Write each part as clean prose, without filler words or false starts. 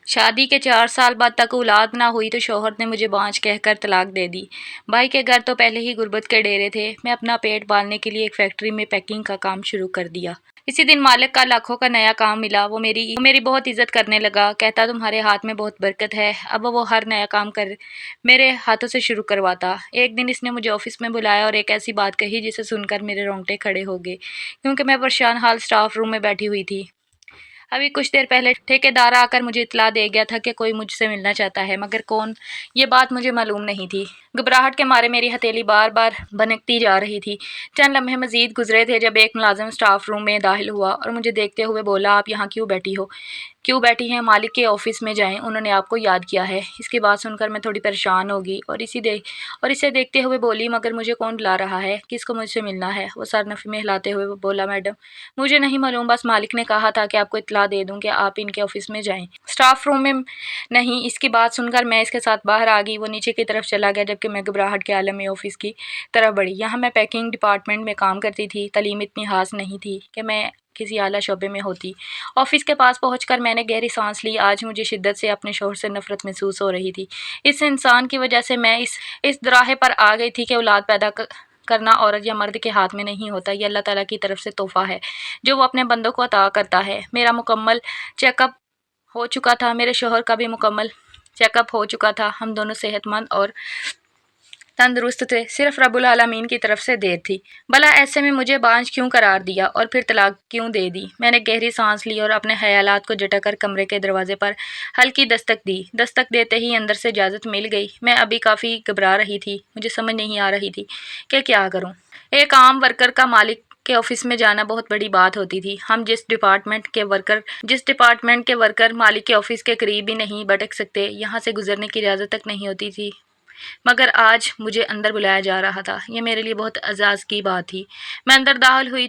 शादी के 4 साल बाद तक औलाद ना हुई तो शौहर ने मुझे बांझ कहकर तलाक दे दी। भाई के घर तो पहले ही गुर्बत के डेरे थे। मैं अपना पेट पालने के लिए एक फैक्ट्री में पैकिंग का काम शुरू कर दिया। इसी दिन मालिक का लाखों का नया काम मिला। वो मेरी बहुत इज्जत करने लगा। कहता तुम्हारे हाथ में बहुत बरकत है। अब वो हर नया काम कर मेरे हाथों से शुरू करवाता। एक दिन इसने मुझे ऑफिस में बुलाया और एक ऐसी बात कही जिसे सुनकर मेरे रोंगटे खड़े हो गए, क्योंकि मैं परेशान हाल स्टाफ रूम में बैठी हुई थी। अभी कुछ देर पहले ठेकेदार आकर मुझे इत्तला दे गया था कि कोई मुझसे मिलना चाहता है, मगर कौन, ये बात मुझे मालूम नहीं थी। घबराहट के मारे मेरी हथेली बार बार भनकती जा रही थी। चंद लम्हे मजीद गुजरे थे जब एक मुलाजिम स्टाफ रूम में दाखिल हुआ और मुझे देखते हुए बोला, आप यहाँ क्यों बैठी हैं? मालिक के ऑफिस में जाएं, उन्होंने आपको याद किया है। इसकी बात सुनकर मैं थोड़ी परेशान होगी और इसे देखते हुए बोली, मगर मुझे कौन बुला रहा है? किसको मुझसे मिलना है? वो सरनफी में हिलाते हुए बोला, मैडम मुझे नहीं मालूम, बस मालिक ने कहा था कि आपको इत्तला दे दूं कि आप इनके ऑफिस में जाएं। स्टाफ रूम में नहीं। इसकी बात सुनकर मैं इसके साथ बाहर आ गई। वो नीचे की तरफ चला गया जबकि मैं घबराहट के आलम में ऑफिस की तरफ बढ़ी। यहाँ मैं पैकिंग डिपार्टमेंट में काम करती थी। तालीम इतनी हास नहीं थी कि मैं किसी आला शोबे में होती। ऑफिस के पास पहुंचकर मैंने गहरी सांस ली। आज मुझे शिद्दत से अपने शौहर से नफरत महसूस हो रही थी। इस इंसान की वजह से मैं इस दराहे पर आ गई थी कि औलाद पैदा करना औरत या मर्द के हाथ में नहीं होता। ये अल्लाह ताला की तरफ से तोहफा है जो वो अपने बंदों को अता करता है। मेरा मुकम्मल चेकअप हो चुका था। मेरे शौहर का भी मुकम्मल चेकअप हो चुका था। हम दोनों सेहतमंद और तंदुरुस्त थे। सिर्फ रब्बुल आलमीन की तरफ से देर थी। भला ऐसे में मुझे बांझ क्यों करार दिया और फिर तलाक क्यों दे दी? मैंने गहरी सांस ली और अपने ख्यालात को झटक कर कमरे के दरवाजे पर हल्की दस्तक दी। दस्तक देते ही अंदर से इजाज़त मिल गई। मैं अभी काफ़ी घबरा रही थी। मुझे समझ नहीं आ रही थी कि क्या करूं। एक आम वर्कर का मालिक के ऑफिस में जाना बहुत बड़ी बात होती थी। हम जिस डिपार्टमेंट के वर्कर मालिक के ऑफिस के करीब भी नहीं भटक सकते, यहाँ से गुजरने की इजाज़त तक नहीं होती थी। मगर आज मुझे अंदर बुलाया जा रहा था। ये मेरे लिए बहुत एजाज़ की बात थी। मैं अंदर दाखिल हुई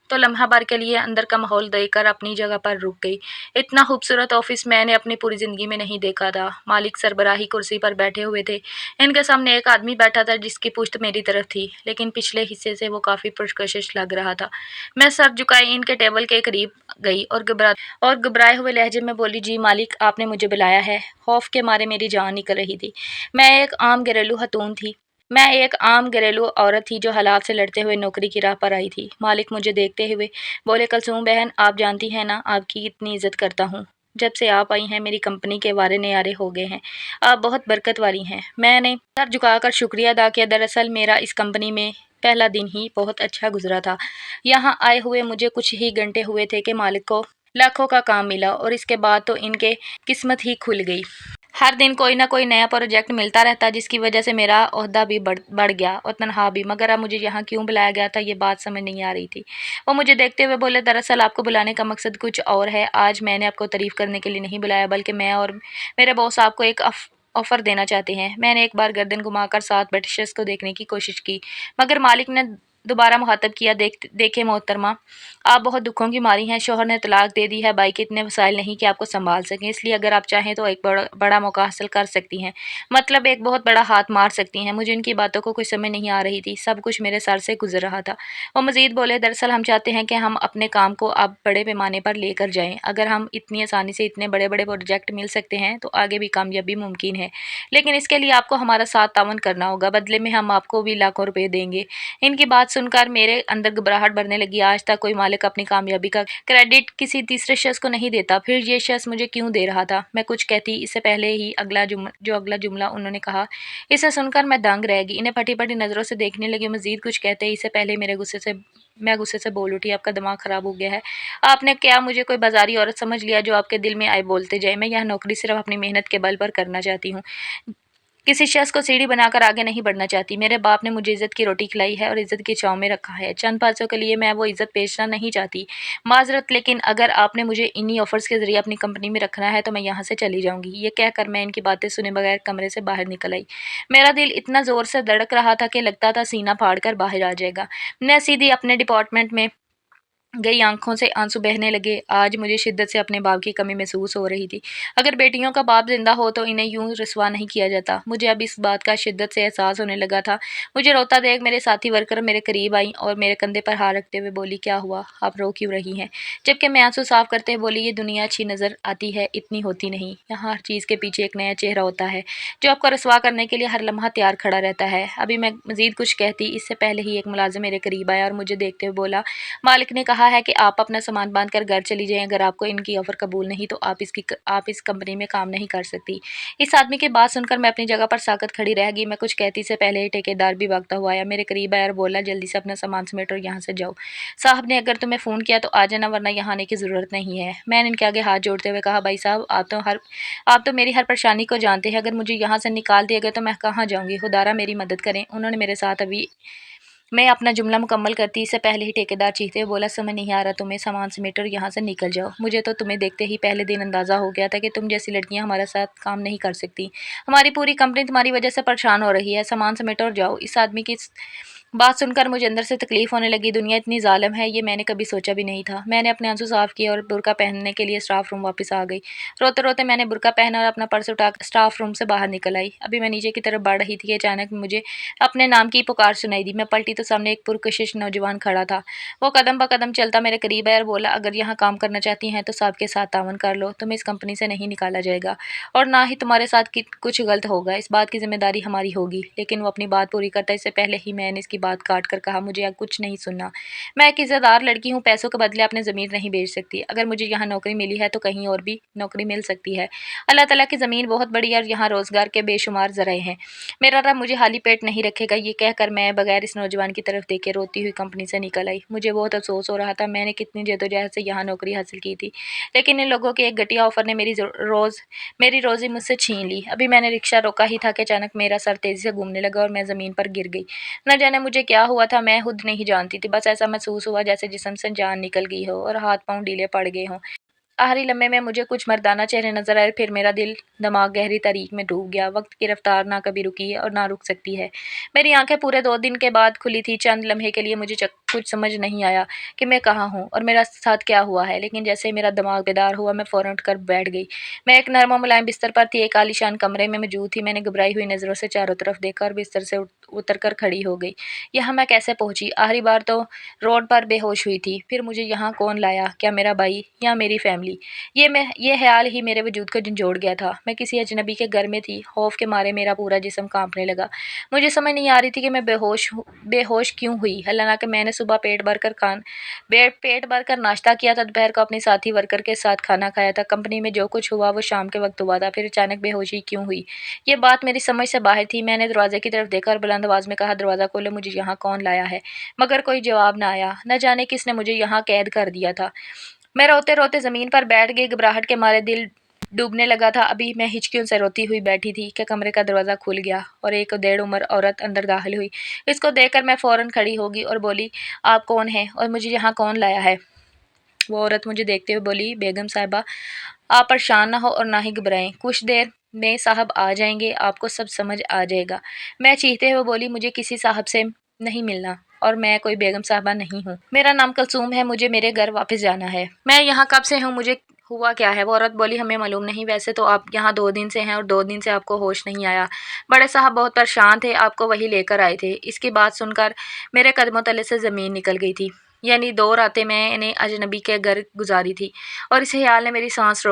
तो लम्हा भर के लिए अंदर का माहौल देखकर अपनी जगह पर रुक गई। इतना खूबसूरत ऑफिस मैंने अपनी पूरी ज़िंदगी में नहीं देखा था। मालिक सरबराही कुर्सी पर बैठे हुए थे। इनके सामने एक आदमी बैठा था जिसकी पुश्त मेरी तरफ थी, लेकिन पिछले हिस्से से वो काफ़ी पुरकशिश लग रहा था। मैं सर झुकाए इनके टेबल के करीब गई और घबराए हुए लहजे में बोली, जी मालिक, आपने मुझे बुलाया है। खौफ के मारे मेरी जान निकल रही थी। मैं एक आम घरेलू औरत थी जो हालात से लड़ते हुए नौकरी की राह पर आई थी। मालिक मुझे देखते हुए बोले, कुलसूम बहन, आप जानती हैं ना आपकी कितनी इज्जत करता हूँ। जब से आप आई हैं मेरी कंपनी के वारे नयारे हो गए हैं। आप बहुत बरकत वाली हैं। मैंने सर झुकाकर शुक्रिया अदा किया। दरअसल मेरा इस कंपनी में पहला दिन ही बहुत अच्छा गुजरा था। यहाँ आए हुए मुझे कुछ ही घंटे हुए थे कि मालिक को लाखों का काम मिला और इसके बाद तो इनके किस्मत ही खुल गई। हर दिन कोई ना कोई नया प्रोजेक्ट मिलता रहता जिसकी वजह से मेरा ओहदा भी बढ़ गया और तनख्वाह भी। मगर अब मुझे यहाँ क्यों बुलाया गया था ये बात समझ नहीं आ रही थी। वो मुझे देखते हुए बोले, दरअसल आपको बुलाने का मकसद कुछ और है। आज मैंने आपको तारीफ़ करने के लिए नहीं बुलाया, बल्कि मैं और मेरे बॉस आपको एक ऑफ़र देना चाहते हैं। मैंने एक बार गर्दन घुमाकर साथ बैठे शख्स को देखने की कोशिश की, मगर मालिक ने दोबारा मुखातब किया, देखे मोहतरमा, आप बहुत दुखों की मारी हैं। शौहर ने तलाक दे दी है। भाई के इतने वसाइल नहीं कि आपको संभाल सकें, इसलिए अगर आप चाहें तो एक बड़ा मौका हासिल कर सकती हैं। मतलब एक बहुत बड़ा हाथ मार सकती हैं। मुझे इनकी बातों को कोई समझ नहीं आ रही थी। सब कुछ मेरे सर से गुजर रहा था। वो मज़ीद बोले, दरअसल हम चाहते हैं कि हम अपने काम को अब बड़े पैमाने पर लेकर जाएं। अगर हम इतनी आसानी से इतने बड़े बड़े प्रोजेक्ट मिल सकते हैं तो आगे भी कामयाबी मुमकिन है, लेकिन इसके लिए आपको हमारा साथ तावन करना होगा। बदले में हम आपको भी लाखों रुपए देंगे। इनकी बात सुनकर मेरे अंदर घबराहट बढ़ने लगी। आज तक कोई मालिक अपनी कामयाबी का क्रेडिट किसी तीसरे शख्स को नहीं देता, फिर ये शख्स मुझे क्यों दे रहा था? मैं कुछ कहती इससे पहले ही अगला जुमला उन्होंने कहा, इसे सुनकर मैं दंग रह गई। इन्हें फटी फटी नज़रों से देखने लगी। मजीद कुछ कहते इससे पहले मैं गुस्से से बोल उठी, आपका दिमाग ख़राब हो गया है। आपने क्या मुझे कोई बाजारी औरत समझ लिया जो आपके दिल में आए बोलते जाए? मैं यह नौकरी सिर्फ अपनी मेहनत के बल पर करना चाहती हूँ, किसी शख्स को सीढ़ी बनाकर आगे नहीं बढ़ना चाहती। मेरे बाप ने मुझे इज़्ज़त की रोटी खिलाई है और इज़्ज़त की छाँव में रखा है। चंद पैसों के लिए मैं वो इज़्ज़त बेचना नहीं चाहती। माज़रत, लेकिन अगर आपने मुझे इन्हीं ऑफ़र्स के ज़रिए अपनी कंपनी में रखना है तो मैं यहाँ से चली जाऊँगी। ये कहकर मैं इनकी बातें सुने बगैर कमरे से बाहर निकल आई। मेरा दिल इतना ज़ोर से धड़क रहा था कि लगता था सीना फाड़ कर बाहर आ जाएगा। मैं सीधी अपने डिपार्टमेंट में गई आंखों से आंसू बहने लगे। आज मुझे शिद्दत से अपने बाप की कमी महसूस हो रही थी। अगर बेटियों का बाप जिंदा हो तो इन्हें यूं रुसवा नहीं किया जाता। मुझे अब इस बात का शिद्दत से एहसास होने लगा था। मुझे रोता देख मेरे साथी वर्कर मेरे करीब आई और मेरे कंधे पर हाथ रखते हुए बोली, क्या हुआ, आप रो क्यों रही हैं? जबकि मैं आंसू साफ करते हुए बोली, ये दुनिया अच्छी नजर आती है, इतनी होती नहीं। यहाँ हर चीज़ के पीछे एक नया चेहरा होता है जो आपको रसवा करने के लिए हर लम्हा तैयार खड़ा रहता है। अभी मैं मजीद कुछ कहती इससे पहले ही एक मुलाजिम मेरे करीब आया और मुझे देखते हुए बोला, मालिक ने कहा है कि आप अपना सामान बांध कर घर चली जाएं। अगर आपको इनकी ऑफ़र कबूल नहीं तो आप इस कंपनी में काम नहीं कर सकती। इस आदमी की बात सुनकर मैं अपनी जगह पर साकत खड़ी रह गई। मैं कुछ कहती से पहले ही ठेकेदार भी भागता हुआ आया, मेरे करीब आया और बोला, जल्दी से अपना सामान समेटो और यहाँ से जाओ। साहब ने अगर तुम्हें फ़ोन किया तो आ जाना, वरना यहाँ आने की ज़रूरत नहीं है। मैंने इनके आगे हाथ जोड़ते हुए कहा, भाई साहब आप तो मेरी हर परेशानी को जानते हैं। अगर मुझे यहाँ से निकाल दिया गया तो मैं कहाँ जाऊँगी? खुदारा मेरी मदद करें। उन्होंने मेरे साथ अभी मैं अपना जुमला मुकम्मल करती इससे पहले ही ठेकेदार चीखते हुए बोला, समझ नहीं आ रहा तुम्हें, सामान समेटो और यहाँ से निकल जाओ। मुझे तो तुम्हें देखते ही पहले दिन अंदाज़ा हो गया था कि तुम जैसी लड़कियाँ हमारे साथ काम नहीं कर सकती। हमारी पूरी कंपनी तुम्हारी वजह से परेशान हो रही है। सामान समेटो और जाओ। इस आदमी की बात सुनकर मुझे अंदर से तकलीफ होने लगी। दुनिया इतनी ज़ालिम है ये मैंने कभी सोचा भी नहीं था। मैंने अपने आंसू साफ किए और बुर्का पहनने के लिए स्टाफ रूम वापस आ गई। रोते रोते मैंने बुर्का पहना और अपना पर्स उठा स्टाफ रूम से बाहर निकल आई। अभी मैं नीचे की तरफ बढ़ रही थी कि अचानक मुझे अपने नाम की पुकार सुनाई दी। मैं पलटी तो सामने एक पुरकशिश नौजवान खड़ा था। वो कदम ब कदम चलता मेरे करीब आया और बोला, अगर यहाँ काम करना चाहती हैं तो साहब के साथ तावन कर लो। तुम्हें इस कंपनी से नहीं निकाला जाएगा और ना ही तुम्हारे साथ कुछ गलत होगा। इस बात की जिम्मेदारी हमारी होगी। लेकिन वो अपनी बात पूरी करता इससे पहले ही मैंने इसकी बात काट कर कहा, मुझे अब कुछ नहीं सुनना। मैं एक इज़्ज़तदार लड़की हूँ, पैसों के बदले अपनी ज़मीन नहीं बेच सकती। अगर मुझे यहाँ नौकरी मिली है तो कहीं और भी नौकरी मिल सकती है। अल्लाह ताला की ज़मीन बहुत बड़ी है और यहाँ रोज़गार के बेशुमार ज़राए हैं। मेरा रब मुझे खाली पेट नहीं रखेगा। ये कहकर मैं बगैर इस नौजवान की तरफ देखे रोती हुई कंपनी से निकल आई। मुझे बहुत अफसोस हो रहा था। मैंने कितनी जद्दोजहद से यहाँ नौकरी हासिल की थी, लेकिन इन लोगों के एक घटिया ऑफर ने मेरी रोज़ी मुझसे छीन ली। अभी मैंने रिक्शा रोका ही था कि अचानक मेरा सर तेज़ी से घूमने लगा और मैं ज़मीन पर गिर गई। न जाने मुझे क्या हुआ था, मैं खुद नहीं जानती थी। बस ऐसा महसूस हुआ जैसे जिस्म से जान निकल गई हो और हाथ पाँव ढीले पड़ गए हों। आखिरी लम्हे में मुझे कुछ मर्दाना चेहरे नजर आए, फिर मेरा दिल दिमाग गहरी तारीख में डूब गया। वक्त की रफ्तार ना कभी रुकी है और ना रुक सकती है। मेरी आंखें पूरे 2 दिन के बाद खुली थी। चंद लम्हे के लिए मुझे कुछ समझ नहीं आया कि मैं कहाँ हूँ और मेरा साथ क्या हुआ है, लेकिन जैसे ही मेरा दिमाग बेदार हुआ मैं फ़ौरन उठकर बैठ गई। मैं एक नर्म और मुलायम बिस्तर पर थी, एक आलीशान कमरे में मौजूद थी। मैंने घबराई हुई नज़रों से चारों तरफ देखा और बिस्तर से उतर कर खड़ी हो गई। यहाँ मैं कैसे पहुँची? आखिरी बार तो रोड पर बेहोश हुई थी। फिर मुझे यहाँ कौन लाया? क्या मेरा भाई या मेरी फैमिली? ये ख़्याल ही मेरे वजूद को झंझोड़ गया था। मैं किसी अजनबी के घर में थी। खौफ के मारे मेरा पूरा जिस्म काँपने लगा। मुझे समझ नहीं आ रही थी कि मैं बेहोश क्यों हुई। हालांकि मैंने सुबह पेट भर कर नाश्ता किया था, दोपहर को अपने साथी वर्कर के साथ खाना खाया था। कंपनी में जो कुछ हुआ वो शाम के वक्त हुआ था। फिर अचानक बेहोशी क्यों हुई, ये बात मेरी समझ से बाहर थी। मैंने दरवाजे की तरफ देखा और बुलंद आवाज़ में कहा, दरवाज़ा खोलो, मुझे यहाँ कौन लाया है? मगर कोई जवाब न आया। न जाने किसने मुझे यहाँ कैद कर दिया था। मैं रोते-रोते ज़मीन पर बैठ गई। घबराहट के मारे दिल डूबने लगा था। अभी मैं हिचकियों से रोती हुई बैठी थी कि कमरे का दरवाज़ा खुल गया और एक डेढ़ उम्र औरत अंदर दाखिल हुई। इसको देखकर मैं फ़ौरन खड़ी हो गई और बोली, आप कौन हैं और मुझे यहाँ कौन लाया है? वो औरत मुझे देखते हुए बोली, बेगम साहिबा, आप परेशान ना हो और ना ही घबराएं। कुछ देर में साहब आ जाएंगे, आपको सब समझ आ जाएगा। मैं चीखते हुए बोली, मुझे किसी साहब से नहीं मिलना और मैं कोई बेगम साहबा नहीं हूँ। मेरा नाम कुलसूम है, मुझे मेरे घर वापस जाना है। मैं यहाँ कब से हूँ, मुझे हुआ क्या है? वो औरत बोली, हमें मालूम नहीं। वैसे तो आप यहाँ 2 दिन से हैं और 2 दिन से आपको होश नहीं आया। बड़े साहब बहुत परेशान थे, आपको वही लेकर आए थे। इसकी बात सुनकर मेरे कदमों तले से ज़मीन निकल गई थी। यानी 2 रातें मैंने अजनबी के घर गुजारी थी और इस ख्याल ने मेरी सांस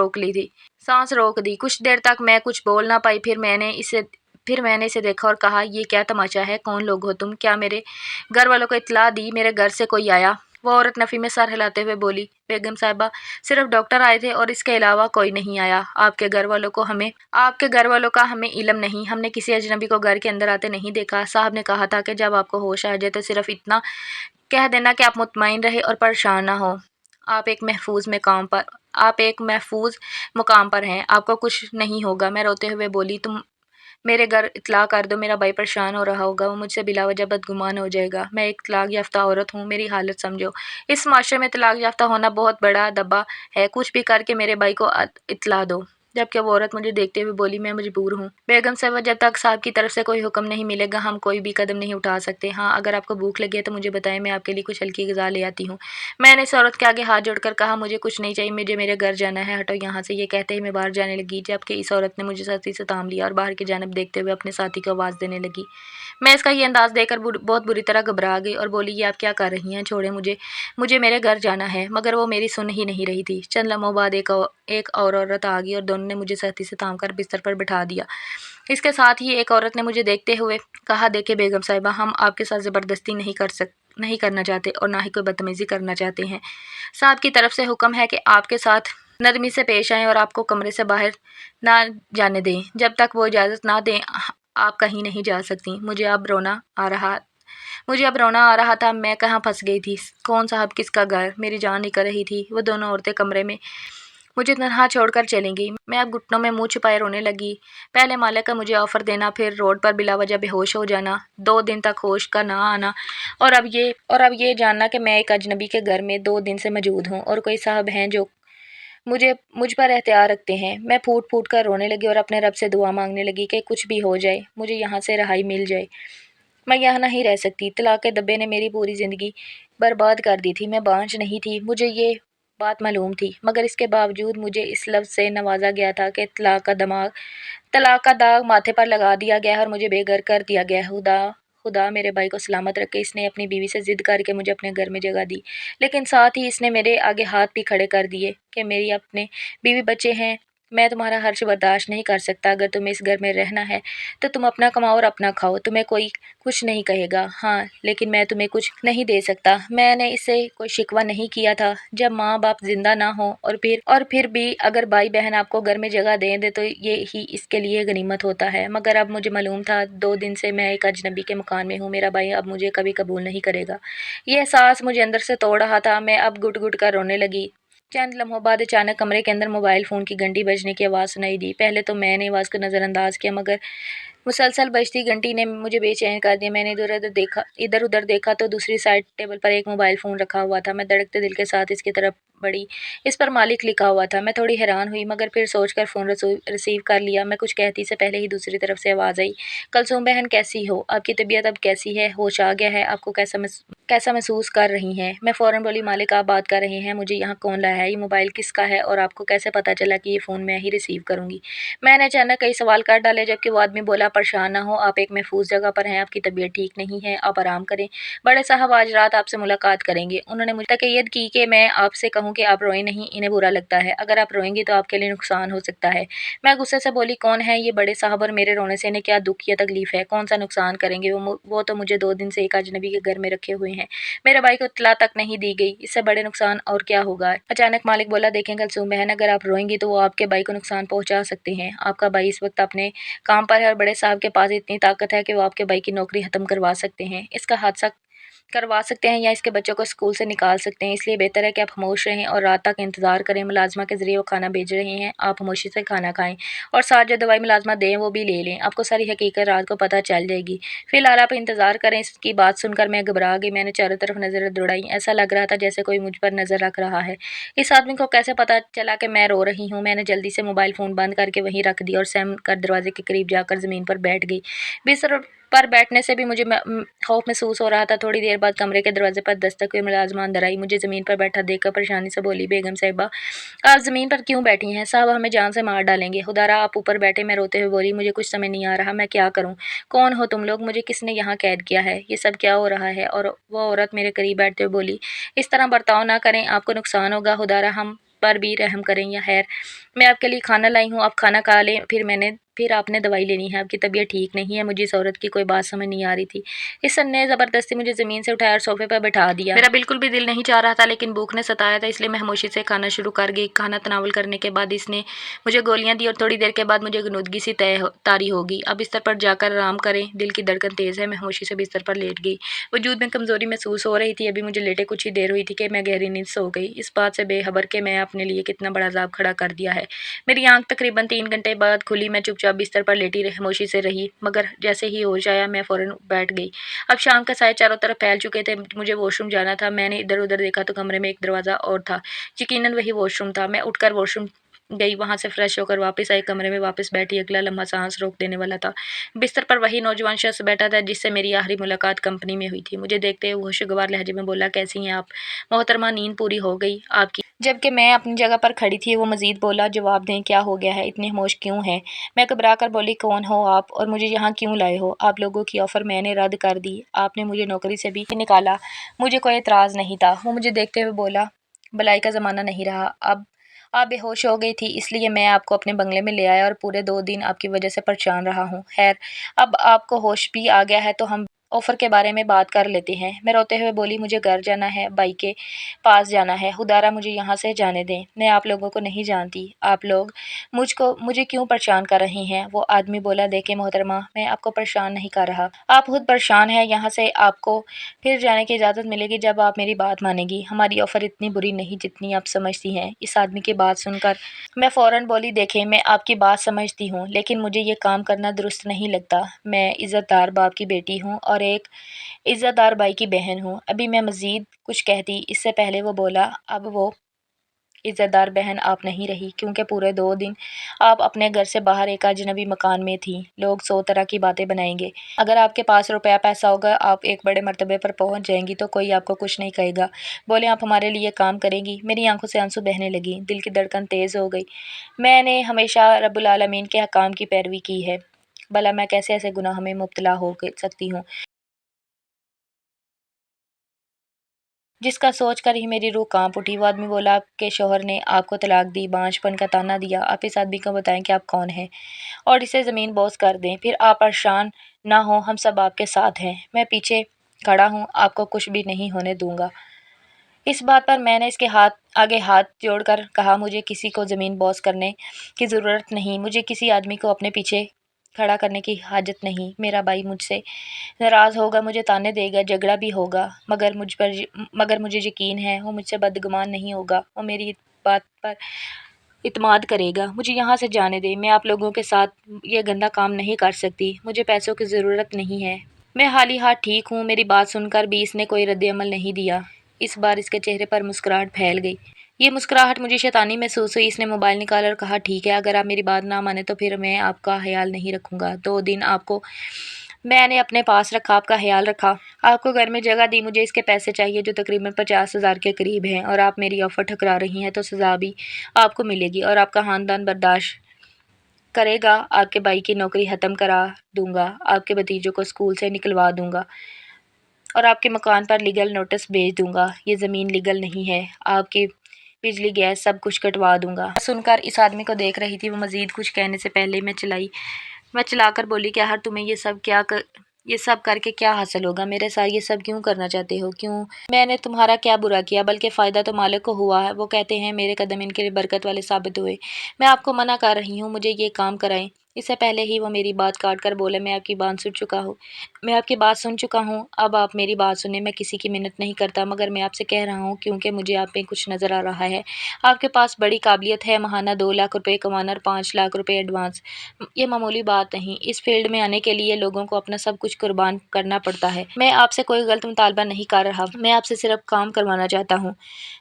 रोक दी। कुछ देर तक मैं कुछ बोल ना पाई। फिर मैंने इसे देखा और कहा, ये क्या तमाशा है? कौन लोग हो तुम? क्या मेरे घर वालों को इत्तला दी? मेरे घर से कोई आया? वो औरत नफ़ी में सर हिलाते हुए बोली, बेगम साहिबा, सिर्फ डॉक्टर आए थे और इसके अलावा कोई नहीं आया। आपके घर वालों का हमें इल्म नहीं। हमने किसी अजनबी को घर के अंदर आते नहीं देखा। साहब ने कहा था कि जब आपको होश आ जाए तो सिर्फ इतना कह देना कि आप मुतमईन रहे और परेशान ना हो। आप एक महफूज मुकाम पर हैं, आपको कुछ नहीं होगा। मैं रोते हुए बोली, तुम मेरे घर इत्तला कर दो, मेरा भाई परेशान हो रहा होगा, वो मुझसे बिलावजह बदगुमान हो जाएगा। मैं एक तलाक याफ्ता औरत हूँ, मेरी हालत समझो। इस माशरे में तलाक याफ्ता होना बहुत बड़ा दब्बा है। कुछ भी करके मेरे भाई को इत्तला दो। जबकि वो औरत मुझे देखते हुए बोली, मैं मजबूर हूँ बेगम साहिबा, जब तक साहब की तरफ से कोई हुक्म नहीं मिलेगा हम कोई भी कदम नहीं उठा सकते। हाँ, अगर आपको भूख लगी है तो मुझे बताएं, मैं आपके लिए कुछ हल्की गज़ा ले आती हूँ। मैंने इस औरत के आगे हाथ जोड़कर कहा, मुझे कुछ नहीं चाहिए, मुझे मेरे घर जाना है, हटो यहाँ से। ये कहते ही मैं बाहर जाने लगी, जबकि इस औरत ने मुझे सख्ती से थाम लिया और बाहर की जानब देखते हुए अपने साथी को आवाज़ देने लगी। मैं इसका ये अंदाज़ देखकर बहुत बुरी तरह घबरा गई और बोली, ये आप क्या कर रही हैं? छोड़े मुझे, मुझे मेरे घर जाना है। मगर वो मेरी सुन ही नहीं रही थी। चंद लम्हों बाद एक और औरत आ गई और दोनों ने मुझे सख्ती से थाम कर बिस्तर पर बिठा दिया। इसके साथ ही एक औरत ने मुझे देखते हुए कहा, देखिए बेगम साहिबा, हम आपके साथ ज़बरदस्ती नहीं करना चाहते और ना ही कोई बदतमीज़ी करना चाहते हैं। साहब की तरफ से हुक्म है कि आपके साथ नरमी से पेश आएँ और आपको कमरे से बाहर ना जाने दें। जब तक वो इजाज़त ना दें आप कहीं नहीं जा सकती। मुझे अब रोना आ रहा था। मैं कहाँ फंस गई थी? कौन साहब, किसका घर? मेरी जान निकल रही थी। वो दोनों औरतें कमरे में मुझे तनहा छोड़कर चली गई। मैं अब घुटनों में मुँह छुपाए रोने लगी। पहले मालिक का मुझे ऑफ़र देना, फिर रोड पर बिलावजह बेहोश हो जाना, 2 दिन तक होश का ना आना, और अब ये जानना कि मैं एक अजनबी के घर में 2 दिन से मौजूद हूँ और कोई साहब हैं जो मुझ पर एहतियात रखते हैं। मैं फूट-फूट कर रोने लगी और अपने रब से दुआ माँगने लगी कि कुछ भी हो जाए, मुझे यहाँ से रहाई मिल जाए। मैं यहाँ नहीं रह सकती। तलाक के दब्बे ने मेरी पूरी ज़िंदगी बर्बाद कर दी थी। मैं बाँझ नहीं थी, मुझे ये बात मालूम थी, मगर इसके बावजूद मुझे इस लफ्ज़ से नवाज़ा गया था कि तलाक का दाग माथे पर लगा दिया गया है और मुझे बेघर कर दिया गया है। खुदा मेरे भाई को सलामत रखे। इसने अपनी बीवी से ज़िद करके मुझे अपने घर में जगह दी, लेकिन साथ ही इसने मेरे आगे हाथ भी खड़े कर दिए कि मेरी अपने बीवी बच्चे हैं। मैं तुम्हारा हर्ष बर्दाश्त नहीं कर सकता। अगर तुम्हें इस घर में रहना है तो तुम अपना कमाओ और अपना खाओ। तुम्हें कोई कुछ नहीं कहेगा। हाँ, लेकिन मैं तुम्हें कुछ नहीं दे सकता। मैंने इससे कोई शिकवा नहीं किया था। जब माँ बाप जिंदा ना हो और फिर भी अगर भाई बहन आपको घर में जगह दे तो ये ही इसके लिए गनीमत होता है। मगर अब मुझे मालूम था 2 दिन से मैं एक अजनबी के मकान में हूँ। मेरा भाई अब मुझे कभी कबूल नहीं करेगा। ये एहसास मुझे अंदर से तोड़ रहा था। मैं अब घुट घुट कर रोने लगी। चंद लम्हों बाद अचानक कमरे के अंदर मोबाइल फ़ोन की घंटी बजने की आवाज़ सुनाई दी। पहले तो मैंने आवाज़ को नज़रअंदाज किया, मगर मुसलसल बजती घंटी ने मुझे बेचैन कर दिया। मैंने इधर उधर देखा तो दूसरी साइड टेबल पर एक मोबाइल फ़ोन रखा हुआ था। मैं धड़कते दिल के साथ इसकी तरफ बढ़ी। इस पर मालिक लिखा हुआ था। मैं थोड़ी हैरान हुई, मगर फिर सोचकर फ़ोन रिसीव कर लिया। मैं कुछ कहती से पहले ही दूसरी तरफ से आवाज़ आई, कलसूम बहन कैसी हो? आपकी तबीयत अब कैसी है? होश आ गया है? आपको कैसा महसूस कर रही हैं? मैं फ़ौरन बोली, मालिक आप बात कर रहे हैं, मुझे यहाँ कौन लाया है? ये मोबाइल किसका है और आपको कैसे पता चला कि ये फ़ोन मैं ही रिसीव करूँगी? मैंने अचानक कई सवाल कर डाले, जबकि वो आदमी बोला, परेशान ना हो, आप एक महफूज जगह पर हैं, आपकी तबीयत ठीक नहीं है, आप आराम करें। बड़े साहब आज रात आपसे मुलाकात करेंगे। उन्होंने मुझे तकीयद की कि मैं आपसे कहूँ कि आप रोएं नहीं, इन्हें बुरा लगता है। अगर आप रोएंगी तो आपके लिए नुकसान हो सकता है। मैं गुस्से से बोली, कौन है ये बड़े साहब और मेरे रोने से इन्हें क्या दुख या तकलीफ है? कौन सा नुकसान करेंगे? वो तो मुझे 2 दिन से एक अजनबी के घर में रखे हुए हैं। मेरे भाई को इत्तला तक नहीं दी गई। इससे बड़े नुकसान और क्या होगा? अचानक मालिक बोला, देखें कलसूम बहन, अगर आप रोएंगी तो वो आपके भाई को नुकसान पहुंचा सकते हैं। आपका भाई इस वक्त अपने काम पर है और बड़े साहब के पास इतनी ताकत है कि वो आपके भाई की नौकरी खत्म करवा सकते हैं, इसका हादसा करवा सकते हैं या इसके बच्चों को स्कूल से निकाल सकते हैं। इसलिए बेहतर है कि आप खामोश रहें और रात तक इंतज़ार करें। मुलाजमा के ज़रिए वो खाना भेज रहे हैं, आप खामोशी से खाना खाएं और साथ जो दवाई मुलाजमा दें वो भी ले लें। आपको सारी हकीकत रात को पता चल जाएगी। फिलहाल आप इंतज़ार करें। इसकी बात सुनकर मैं घबरा गई। मैंने चारों तरफ नज़र दौड़ाई। ऐसा लग रहा था जैसे कोई मुझ पर नज़र रख रहा है। इस आदमी को कैसे पता चला कि मैं रो रही हूँ? मैंने जल्दी से मोबाइल फ़ोन बंद करके वहीं रख दिया और सहम कर दरवाजे के करीब जाकर ज़मीन पर बैठ गई। बिस्तर पर बैठने से भी मुझे खौफ महसूस हो रहा था। थोड़ी देर बाद कमरे के दरवाजे पर दस्तक हुई। मुलाजमा अंदर आई। मुझे ज़मीन पर बैठा देखकर परेशानी से बोली, बेगम साहिबा आप ज़मीन पर क्यों बैठी हैं? साहब हमें जान से मार डालेंगे। खुदारा आप ऊपर बैठे। मैं रोते हुए बोली, मुझे कुछ समझ नहीं आ रहा, मैं क्या करूँ? कौन हो तुम लोग? मुझे किसने यहाँ कैद किया है? ये सब क्या हो रहा है? और वो औरत मेरे करीब बैठते हुए बोली, इस तरह बर्ताव ना करें, आपको नुकसान होगा। खुदारा हम पर भी रहम करें। या खैर, मैं आपके लिए खाना लाई हूँ, आप खाना खा लें। फिर आपने दवाई लेनी है, आपकी तबीयत ठीक नहीं है। मुझे इस औरत की कोई बात समझ नहीं आ रही थी। इस ने ज़बरदस्ती मुझे ज़मीन से उठाया और सोफे पर बैठा दिया। मेरा बिल्कुल भी दिल नहीं चाह रहा था, लेकिन भूख ने सताया था, इसलिए मैं खामोशी से खाना शुरू कर गई। खाना तनावल करने के बाद इसने मुझे गोलियां दी और थोड़ी देर के बाद मुझे गनुदगी सी तारी होगी। अब बिस्तर पर जाकर आराम करें, दिल की धड़कन तेज़ है। मैं खामोशी से बिस्तर पर लेट गई। वजूद में कमज़ोरी महसूस हो रही थी। अभी मुझे लेटे कुछ ही देर हुई थी कि मैं गहरी नींद सो गई, इस बात से बेखबर कि मैं अपने लिए कितना बड़ा अज़ाब खड़ा कर दिया है। मेरी आंख तकरीबन 3 घंटे बाद खुली। मैं चुपचाप बिस्तर पर लेटी खामोशी से रही, मगर जैसे ही होश आया मैं फ़ौरन बैठ गई। अब शाम के साए चारों तरफ फैल चुके थे। मुझे वॉशरूम जाना था। मैंने इधर-उधर देखा तो कमरे में एक दरवाज़ा और था। यकीनन वही वॉशरूम था। मैं उठकर वॉशरूम गई, वहाँ से फ्रेश होकर वापस आई, कमरे में वापस बैठी, अगला लम्हा सांस रोक देने वाला था। बिस्तर पर वही नौजवान शख्स बैठा था जिससे मेरी आखिरी मुलाकात कंपनी में हुई थी। मुझे देखते हुए वो खुशगवार लहजे में बोला, कैसी हैं आप मोहतरमा, नींद पूरी हो गई आपकी? जबकि मैं अपनी जगह पर खड़ी थी, वो मजीद बोला, जवाब दें, क्या हो गया है, इतनी खामोश क्यों हैं? मैं घबरा कर बोली, कौन हो आप और मुझे यहाँ क्यों लाए हो? आप लोगों की ऑफ़र मैंने रद्द कर दी, आपने मुझे नौकरी से भी निकाला। मुझे कोई एतराज़ नहीं था। वो मुझे देखते हुए बोला, भलाई का ज़माना नहीं रहा, अब आप बेहोश हो गई थी, इसलिए मैं आपको अपने बंगले में ले आया और पूरे 2 दिन आपकी वजह से परेशान रहा हूँ। खैर, अब आपको होश भी आ गया है तो हम ऑफ़र के बारे में बात कर लेते हैं। मैं रोते हुए बोली, मुझे घर जाना है, भाई के पास जाना है, खुदारा मुझे यहाँ से जाने दें। मैं आप लोगों को नहीं जानती, आप लोग मुझे क्यों परेशान कर रही हैं? वो आदमी बोला, देखें मोहतरमा, मैं आपको परेशान नहीं कर रहा, आप खुद परेशान हैं। यहाँ से आपको फिर जाने की इजाज़त मिलेगी जब आप मेरी बात मानेगी। हमारी ऑफ़र इतनी बुरी नहीं जितनी आप समझती हैं। इस आदमी की बात सुनकर मैं फ़ौरन बोली, देखें मैं आपकी बात समझती हूँ, लेकिन मुझे ये काम करना दुरुस्त नहीं लगता। मैं इज़्ज़तदार बाप की बेटी हूँ और एक इज़्ज़तदार भाई की बहन हूँ। अभी मैं मज़ीद कुछ कहती इससे पहले वो बोला, अब वो इज़्ज़तदार बहन आप नहीं रही, क्योंकि पूरे 2 दिन आप अपने घर से बाहर एक अजनबी मकान में थीं। लोग 100 तरह की बातें बनाएंगे। अगर आपके पास रुपया पैसा होगा, आप एक बड़े मर्तबे पर पहुंच जाएंगी तो कोई आपको कुछ नहीं कहेगा। बोले, आप हमारे लिए काम करेंगी? मेरी आंखों से आंसू बहने लगी, दिल की धड़कन तेज़ हो गई। मैंने हमेशा रब्बुल आलमीन के अहकाम की पैरवी की है, भला मैं कैसे ऐसे गुनाह में मुब्तला हो सकती हूँ जिसका सोचकर ही मेरी रूह कांप उठी। वो आदमी बोला, आपके शौहर ने आपको तलाक दी, बांझपन का ताना दिया। आप इस आदमी को बताएं कि आप कौन हैं और इसे ज़मीन बोस कर दें, फिर आप परेशान ना हो, हम सब आपके साथ हैं। मैं पीछे खड़ा हूँ, आपको कुछ भी नहीं होने दूंगा। इस बात पर मैंने इसके हाथ जोड़कर कहा, मुझे किसी को ज़मीन बॉस करने की ज़रूरत नहीं, मुझे किसी आदमी को अपने पीछे खड़ा करने की हाजत नहीं। मेरा भाई मुझसे नाराज़ होगा, मुझे ताने देगा, झगड़ा भी होगा, मगर मुझे यकीन है वो मुझसे बदगुमान नहीं होगा। वो मेरी बात पर इत्मीनान करेगा। मुझे यहाँ से जाने दें, मैं आप लोगों के साथ ये गंदा काम नहीं कर सकती। मुझे पैसों की ज़रूरत नहीं है, मैं हाली हाथ ठीक हूँ। मेरी बात सुनकर भी इसने कोई रद्द-ए-अमल नहीं दिया। इस बार इसके चेहरे पर मुस्कुराहट फैल गई। ये मुस्कुराहट मुझे शैतानी महसूस हुई। इसने मोबाइल निकाला और कहा, ठीक है, अगर आप मेरी बात ना माने तो फिर मैं आपका ख्याल नहीं रखूँगा। 2 दिन आपको मैंने अपने पास रखा, आपका ख्याल रखा, आपको घर में जगह दी। मुझे इसके पैसे चाहिए जो तकरीबन 50,000 के करीब हैं, और आप मेरी ऑफ़र ठुकरा रही हैं तो सज़ा भी आपको मिलेगी और आपका ख़ानदान बर्दाश्त करेगा। आपके भाई की नौकरी ख़त्म करा दूँगा, आपके भतीजों को स्कूल से निकलवा दूँगा और आपके मकान पर लीगल नोटिस भेज दूँगा। ये ज़मीन लीगल नहीं है, आपकी बिजली, गैस सब कुछ कटवा दूँगा। सुनकर इस आदमी को देख रही थी। वो मज़ीद कुछ कहने से पहले मैं चिल्लाकर बोली, क्या हर तुम्हें ये सब करके क्या हासिल होगा? मेरे साथ ये सब क्यों करना चाहते हो? क्यों? मैंने तुम्हारा क्या बुरा किया? बल्कि फ़ायदा तो मालिक को हुआ है। वो कहते हैं मेरे कदम इनके लिए बरकत वाले साबित हुए। मैं आपको मना कर रही हूँ, मुझे ये काम कराएं। इससे पहले ही वो मेरी बात काट कर बोले, मैं आपकी बात सुन चुका हूँ, अब आप मेरी बात सुने। मैं किसी की मिन्नत नहीं करता, मगर मैं आपसे कह रहा हूँ क्योंकि मुझे आप में कुछ नज़र आ रहा है। आपके पास बड़ी काबिलियत है, महाना 2 लाख रुपए कमाना और 5 लाख रुपए एडवांस, ये मामूली बात नहीं। इस फील्ड में आने के लिए लोगों को अपना सब कुछ कुर्बान करना पड़ता है। मैं आपसे कोई गलत मुतालबा नहीं कर रहा, मैं आपसे सिर्फ काम करवाना चाहता हूँ।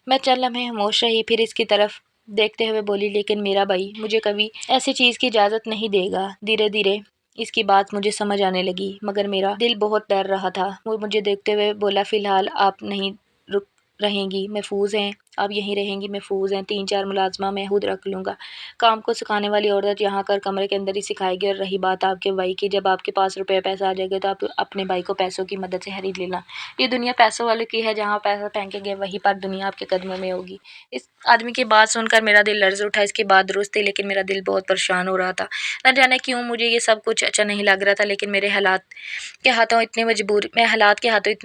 मैं चंद लम्हे खामोश रही, फिर इसकी तरफ देखते हुए बोली, लेकिन मेरा भाई मुझे कभी ऐसी चीज़ की इजाज़त नहीं देगा। धीरे धीरे इसकी बात मुझे समझ आने लगी, मगर मेरा दिल बहुत डर रहा था। वो मुझे देखते हुए बोला, फ़िलहाल आप नहीं रुक रहेंगी, महफूज हैं, आप यहीं रहेंगी, महफूज हैं। 3-4 मुलाजमा मैं खुद रख लूँगा। काम को सिखाने वाली औरत यहाँ कर कमरे के अंदर ही सिखाएगी। और रही बात आपके भाई की, जब आपके पास रुपया पैसा आ जाएगा तो आप अपने भाई को पैसों की मदद से खरीद लेना। ये दुनिया पैसों वालों की है, जहाँ पैसा फेंकेंगे वहीं पर दुनिया आपके कदमों में होगी। इस आदमी की बात सुनकर मेरा दिल लर्ज़ उठा। इसकी बात दुरुस्त थी, लेकिन मेरा दिल बहुत परेशान हो रहा था। न जाने क्यों मुझे ये सब कुछ अच्छा नहीं लग रहा था, लेकिन मैं हालात के हाथों इतनी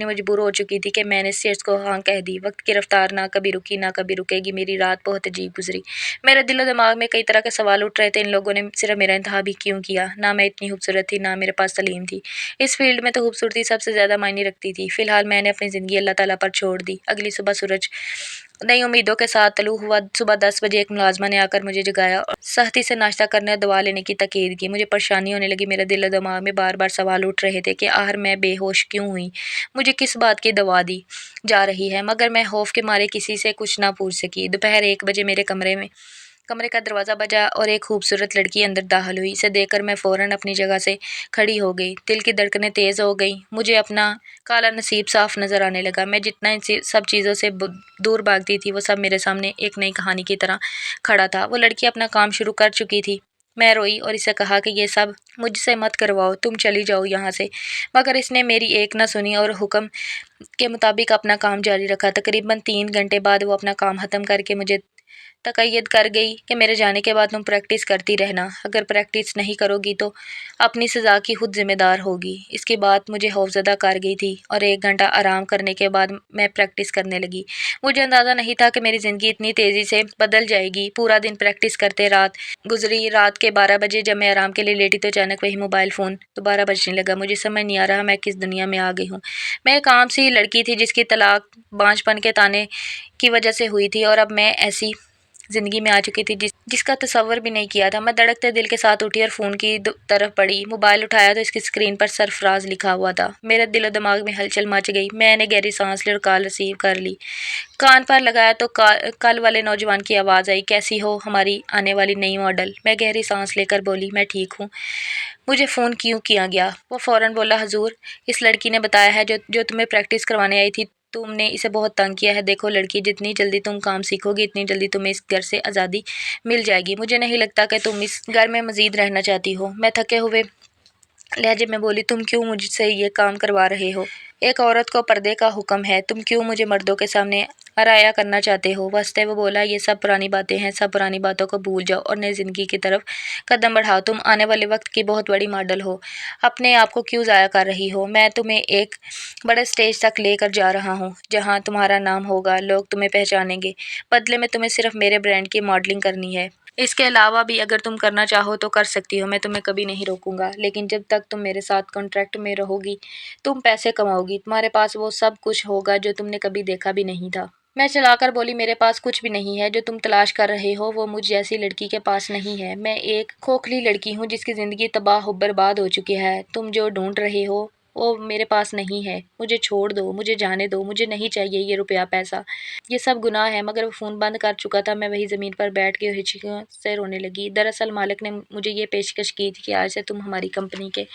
मजबूर हो चुकी थी कि मैंने सिर्फ को हाँ कह दी। वक्त की रफ्तार ना कभी रुकी ना कभी रुकेगी। मेरी रात बहुत अजीब गुजरी। मेरे दिलो दिमाग में कई तरह के सवाल उठ रहे थे। इन लोगों ने सिर्फ मेरा इंतहा भी क्यों किया? ना मैं इतनी खूबसूरत थी, ना मेरे पास तलीम थी। इस फील्ड में तो खूबसूरती सबसे ज़्यादा मायने रखती थी। फिलहाल मैंने अपनी ज़िंदगी अल्लाह ताला पर छोड़ दी। अगली सुबह सूरज नई उम्मीदों के साथ तलू हुआ। सुबह 10 बजे एक मुलाजमा ने आकर मुझे जगाया और सख्ती से नाश्ता करने और दवा लेने की ताकीद की। मुझे परेशानी होने लगी। मेरे दिल और दिमाग में बार बार सवाल उठ रहे थे कि आखिर मैं बेहोश क्यों हुई, मुझे किस बात की दवा दी जा रही है, मगर मैं खौफ के मारे किसी से कुछ ना पूछ सकी। दोपहर 1 बजे मेरे कमरे में कमरे का दरवाज़ा बजा और एक खूबसूरत लड़की अंदर दाखिल हुई। इसे देखकर मैं फ़ौरन अपनी जगह से खड़ी हो गई। दिल की धड़कनें तेज़ हो गईं। मुझे अपना काला नसीब साफ नज़र आने लगा। मैं जितना इन सब चीज़ों से दूर भागती थी, वो सब मेरे सामने एक नई कहानी की तरह खड़ा था। वो लड़की अपना काम शुरू कर चुकी थी। मैं रोई और इसे कहा कि ये सब मुझसे मत करवाओ, तुम चली जाओ यहाँ से। मगर इसने मेरी एक न सुनी और हुक्म के मुताबिक अपना काम जारी रखा। तकरीबन 3 घंटे बाद वो अपना काम ख़त्म करके मुझे तकैयद कर गई कि मेरे जाने के बाद तुम प्रैक्टिस करती रहना। अगर प्रैक्टिस नहीं करोगी तो अपनी सज़ा की खुद ज़िम्मेदार होगी। इसकी बात मुझे खौफज़दा कर गई थी और 1 घंटा आराम करने के बाद मैं प्रैक्टिस करने लगी। मुझे अंदाज़ा नहीं था कि मेरी ज़िंदगी इतनी तेज़ी से बदल जाएगी। पूरा दिन प्रैक्टिस करते रात गुजरी। रात के 12 बजे जब मैं आराम के लिए लेटी तो अचानक वही मोबाइल फ़ोन दोबारा बजने लगा। मुझे समझ नहीं आ रहा मैं किस दुनिया में आ गई हूँ। मैं एक आम सी लड़की थी जिसकी तलाक बांझपन के ताने की वजह से हुई थी और अब मैं ऐसी ज़िंदगी में आ चुकी थी जिसका तसव्वुर भी नहीं किया था। मैं धड़कते दिल के साथ उठी और फ़ोन की तरफ बढ़ी। मोबाइल उठाया तो इसकी स्क्रीन पर सरफराज लिखा हुआ था। मेरे दिलो दिमाग में हलचल मच गई। मैंने गहरी सांस ली और कॉल रिसीव कर ली। कान पर लगाया तो कल वाले नौजवान की आवाज़ आई, कैसी हो हमारी आने वाली नई मॉडल। मैं गहरी सांस लेकर बोली, मैं ठीक हूँ। मुझे फ़ोन क्यों किया गया? वो फ़ौरन बोला, हुजूर, इस लड़की ने बताया है जो तुम्हें प्रैक्टिस करवाने आई थी। तुमने इसे बहुत तंग किया है। देखो लड़की, जितनी जल्दी तुम काम सीखोगी इतनी जल्दी तुम्हें इस घर से आज़ादी मिल जाएगी। मुझे नहीं लगता कि तुम इस घर में मज़ीद रहना चाहती हो। मैं थके हुए लहजे में बोली, तुम क्यों मुझसे ये काम करवा रहे हो? एक औरत को पर्दे का हुक्म है। तुम क्यों मुझे मर्दों के सामने अराया करना चाहते हो? वस्ते वो बोला, ये सब पुरानी बातें हैं। सब पुरानी बातों को भूल जाओ और नई ज़िंदगी की तरफ कदम बढ़ाओ। तुम आने वाले वक्त की बहुत बड़ी मॉडल हो। अपने आप को क्यों ज़ाया कर रही हो? मैं तुम्हें एक बड़े स्टेज तक लेकर जा रहा हूँ जहाँ तुम्हारा नाम होगा, लोग तुम्हें पहचानेंगे। बदले में तुम्हें सिर्फ मेरे ब्रांड की मॉडलिंग करनी है। इसके अलावा भी अगर तुम करना चाहो तो कर सकती हो। मैं तुम्हें कभी नहीं रोकूंगा। लेकिन जब तक तुम मेरे साथ कॉन्ट्रैक्ट में रहोगी तुम पैसे कमाओगी। तुम्हारे पास वो सब कुछ होगा जो तुमने कभी देखा भी नहीं था। मैं चलाकर बोली, मेरे पास कुछ भी नहीं है। जो तुम तलाश कर रहे हो वो मुझ जैसी लड़की के पास नहीं है। मैं एक खोखली लड़की हूँ जिसकी ज़िंदगी तबाह बर्बाद हो चुकी है। तुम जो ढूंढ रहे हो वो मेरे पास नहीं है। मुझे छोड़ दो, मुझे जाने दो। मुझे नहीं चाहिए ये रुपया पैसा। ये सब गुनाह है। मगर वो फ़ोन बंद कर चुका था। मैं वही ज़मीन पर बैठ के हिचकियों से रोने लगी। दरअसल मालिक ने मुझे ये पेशकश की थी कि आज से तुम हमारी कंपनी के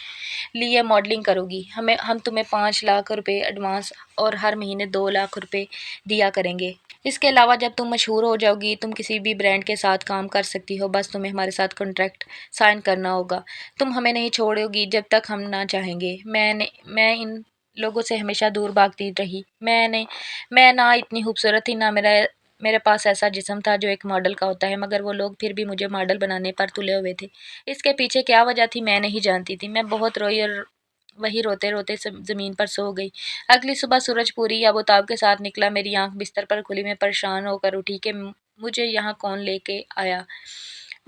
लिए मॉडलिंग करोगी। हम तुम्हें 5 लाख रुपए एडवांस और हर महीने 2 लाख रुपए दिया करेंगे। इसके अलावा जब तुम मशहूर हो जाओगी तुम किसी भी ब्रांड के साथ काम कर सकती हो। बस तुम्हें हमारे साथ कॉन्ट्रैक्ट साइन करना होगा। तुम हमें नहीं छोड़ोगी जब तक हम ना चाहेंगे। मैं इन लोगों से हमेशा दूर भागती रही। मैं ना इतनी खूबसूरत थी, ना मेरे पास ऐसा जिस्म था जो एक मॉडल का होता है। मगर वो लोग फिर भी मुझे मॉडल बनाने पर तुले हुए थे। इसके पीछे क्या वजह थी मैं नहीं जानती थी। मैं बहुत रोई और वही रोते रोते ज़मीन पर सो गई। अगली सुबह सूरज पूरी आबोताब के साथ निकला। मेरी आंख बिस्तर पर खुली। मैं परेशान होकर उठी कि मुझे यहाँ कौन लेके आया।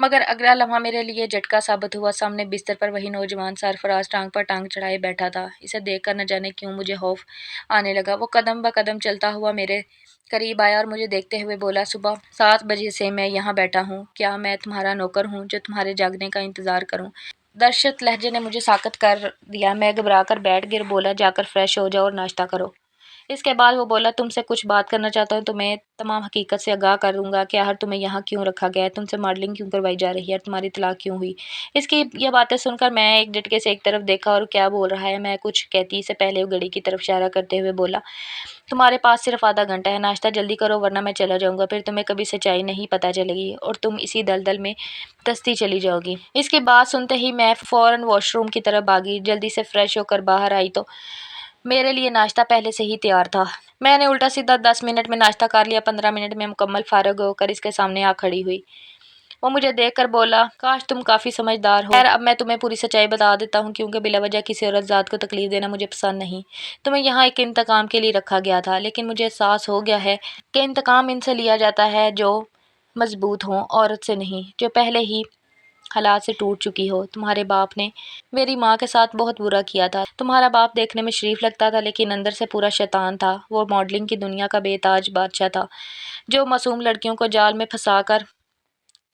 मगर अगला लम्हा मेरे लिए झटका साबित हुआ। सामने बिस्तर पर वही नौजवान सरफराज टांग पर टांग चढ़ाए बैठा था। इसे देखकर न जाने क्यों मुझे खौफ आने लगा। वो कदम ब कदम चलता हुआ मेरे करीब आया और मुझे देखते हुए बोला, सुबह 7 बजे से मैं यहाँ बैठा हूँ। क्या मैं तुम्हारा नौकर हूँ जो तुम्हारे जागने का इंतज़ार करूँ? दर्शत लहजे ने मुझे साकत कर दिया। मैं घबराकर बैठ गिर बोला, जाकर फ्रेश हो जाओ और नाश्ता करो। इसके बाद वो बोला, तुमसे कुछ बात करना चाहता हूँ। तुम्हें तमाम हकीकत से आगाह करूँगा कि आखिर तुम्हें यहाँ क्यों रखा गया है, तुमसे मॉडलिंग क्यों करवाई जा रही है और तुम्हारी तलाक क्यों हुई। इसकी ये बातें सुनकर मैं एक झटके से एक तरफ देखा और क्या बोल रहा है मैं कुछ कहती से पहले वो घड़ी की तरफ इशारा करते हुए बोला, तुम्हारे पास सिर्फ आधा घंटा है। नाश्ता जल्दी करो वरना मैं चला जाऊँगा। फिर तुम्हें कभी सच्चाई नहीं पता चलेगी और तुम इसी दलदल में दस्ती चली जाओगी। इसकी बात सुनते ही मैं फ़ौरन वॉशरूम की तरफ भागी। जल्दी से फ्रेश होकर बाहर आई तो मेरे लिए नाश्ता पहले से ही तैयार था। मैंने उल्टा सीधा 10 मिनट में नाश्ता कर लिया। 15 मिनट में मुकम्मल फारग होकर इसके सामने आ खड़ी हुई। वो मुझे देखकर बोला, काश तुम काफ़ी समझदार हो। खैर अब मैं तुम्हें पूरी सच्चाई बता देता हूँ क्योंकि बिलावजह किसी औरत ज़ात को तकलीफ देना मुझे पसंद नहीं। तुम्हें यहाँ एक इंतकाम के लिए रखा गया था, लेकिन मुझे एहसास हो गया है कि इंतकाम इनसे लिया जाता है जो मजबूत हों, औरत से नहीं जो पहले ही हालात से टूट चुकी हो। तुम्हारे बाप ने मेरी माँ के साथ बहुत बुरा किया था। तुम्हारा बाप देखने में शरीफ लगता था लेकिन अंदर से पूरा शैतान था। वो मॉडलिंग की दुनिया का बेताज बादशाह था जो मासूम लड़कियों को जाल में फंसाकर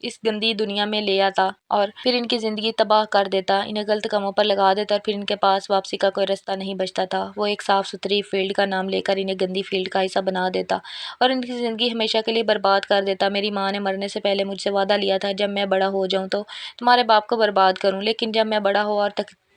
اس گندی دنیا میں لے آتا اور پھر ان کی زندگی تباہ کر دیتا، انہیں غلط کاموں پر لگا دیتا اور پھر ان کے پاس واپسی کا کوئی رستہ نہیں بچتا تھا۔ وہ ایک صاف ستھری فیلڈ کا نام لے کر انہیں گندی فیلڈ کا حصہ بنا دیتا اور ان کی زندگی ہمیشہ کے لیے برباد کر دیتا۔ میری ماں نے مرنے سے پہلے مجھ سے وعدہ لیا تھا، جب میں بڑا ہو جاؤں تو تمہارے باپ کو برباد کروں، لیکن جب میں بڑا ہوا اور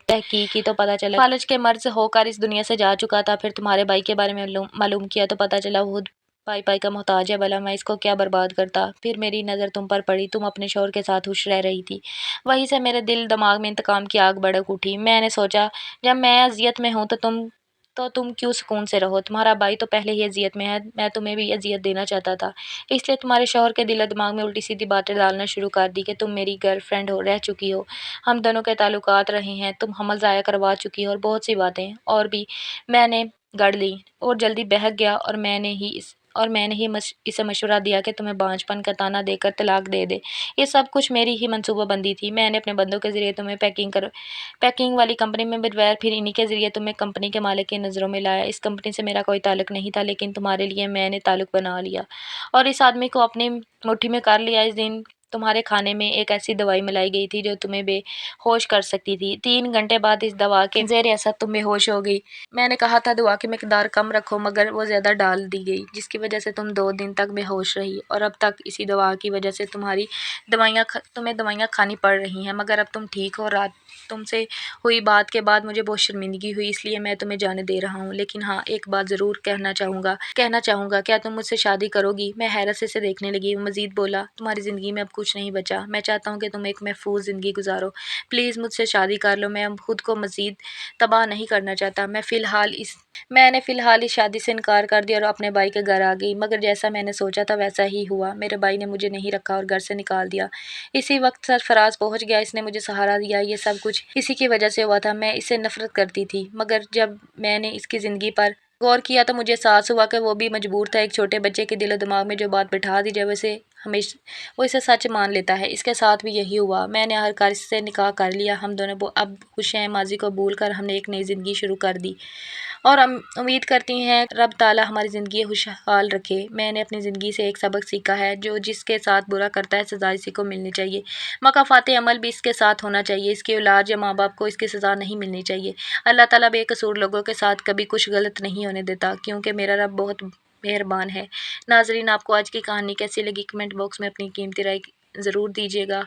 تحقیق کی تو پتہ چلا فالج کے مرض ہو کر اس دنیا سے جا چکا تھا۔ پھر تمہارے بھائی کے بارے میں معلوم کیا تو پتہ چلا وہ پائی کا محتاج ہے، بھلا میں اس کو کیا برباد کرتا۔ پھر میری نظر تم پر پڑی، تم اپنے شوہر کے ساتھ خوش رہ رہی تھی۔ وہیں سے میرے دل دماغ میں انتقام کی آگ بھڑک اٹھی۔ میں نے سوچا جب میں اذیت میں ہوں تو تم کیوں سکون سے رہو؟ تمہارا بھائی تو پہلے ہی اذیت میں ہے، میں تمہیں بھی اذیت دینا چاہتا تھا، اس لیے تمہارے شوہر کے دل و دماغ میں الٹی سیدھی باتیں ڈالنا شروع کر دی کہ تم میری گرل فرینڈ رہ چکی ہو، ہم دونوں کے تعلقات رہے ہیں، تم حمل ضائع کروا چکی ہو اور بہت سی باتیں اور بھی میں نے گڑ لی اور جلدی بہک گیا اور میں نے ہی اسے مشورہ دیا کہ تمہیں بانجھپن کا طعنہ دے کر طلاق دے دے۔ یہ سب کچھ میری ہی منصوبہ بندی تھی۔ میں نے اپنے بندوں کے ذریعے تمہیں پیکنگ والی کمپنی میں بھجوایا، پھر انہی کے ذریعے تمہیں کمپنی کے مالک کی نظروں میں لایا۔ اس کمپنی سے میرا کوئی تعلق نہیں تھا، لیکن تمہارے لیے میں نے تعلق بنا لیا اور اس آدمی کو اپنی مٹھی میں کر لیا۔ اس دن تمہارے کھانے میں ایک ایسی دوائی ملائی گئی تھی جو تمہیں بے ہوش کر سکتی تھی۔ 3 گھنٹے بعد اس دوا کے زیر اثر تم بے ہوش ہو گئی۔ میں نے کہا تھا دوا کی مقدار کم رکھو، مگر وہ زیادہ ڈال دی گئی، جس کی وجہ سے تم 2 دن تک بے ہوش رہی اور اب تک اسی دوا کی وجہ سے تمہیں دوائیاں کھانی پڑ رہی ہیں، مگر اب تم ٹھیک ہو۔ رات تم سے ہوئی بات کے بعد مجھے بہت شرمندگی ہوئی، اس لیے میں تمہیں جانے دے رہا ہوں، لیکن ہاں ایک بات ضرور کہنا چاہوں گا، کیا تم مجھ سے شادی کرو گی؟ میں حیرت سے اسے دیکھنے لگی۔ وہ مزید بولا، تمہاری زندگی میں اب کچھ نہیں بچا، میں چاہتا ہوں کہ تم ایک محفوظ زندگی گزارو، پلیز مجھ سے شادی کر لو، میں اب خود کو مزید تباہ نہیں کرنا چاہتا۔ میں نے فی الحال اس شادی سے انکار کر دیا اور اپنے بھائی کے گھر آ گئی، مگر جیسا میں نے سوچا تھا ویسا ہی ہوا، میرے بھائی نے مجھے نہیں رکھا اور گھر سے نکال دیا۔ اسی وقت سرفراز پہنچ گیا، اس نے مجھے سہارا دیا، یہ سب کچھ اسی کی وجہ سے ہوا تھا۔ میں اس سے نفرت کرتی تھی، مگر جب میں نے اس کی زندگی پر غور کیا تو مجھے احساس ہوا کہ وہ بھی مجبور تھا۔ ایک چھوٹے بچے کے دل و دماغ میں جو بات بٹھا دی جائے وہ اسے سچ مان لیتا ہے۔ اس کے ساتھ بھی یہی ہوا، میں نے آخرکار اس سے نکاح کر لیا، ہم دونوں اب خوش ہیں، ماضی کو بھول کر ہم نے ایک نئی زندگی شروع کر دی اور امید کرتی ہیں رب تعالیٰ ہماری زندگی خوشحال رکھے۔ میں نے اپنی زندگی سے ایک سبق سیکھا ہے، جس کے ساتھ برا کرتا ہے سزا اسی کو ملنی چاہیے، مکافات عمل بھی اس کے ساتھ ہونا چاہیے، اس کی اولاد یا ماں باپ کو اس کی سزا نہیں ملنی چاہیے۔ اللہ تعالیٰ بے قصور لوگوں کے ساتھ کبھی کچھ غلط نہیں ہونے دیتا، کیونکہ میرا رب بہت مہربان ہے۔ ناظرین، آپ کو آج کی کہانی کیسی لگی؟ کمنٹ باکس میں اپنی قیمتی رائے ضرور دیجیے گا۔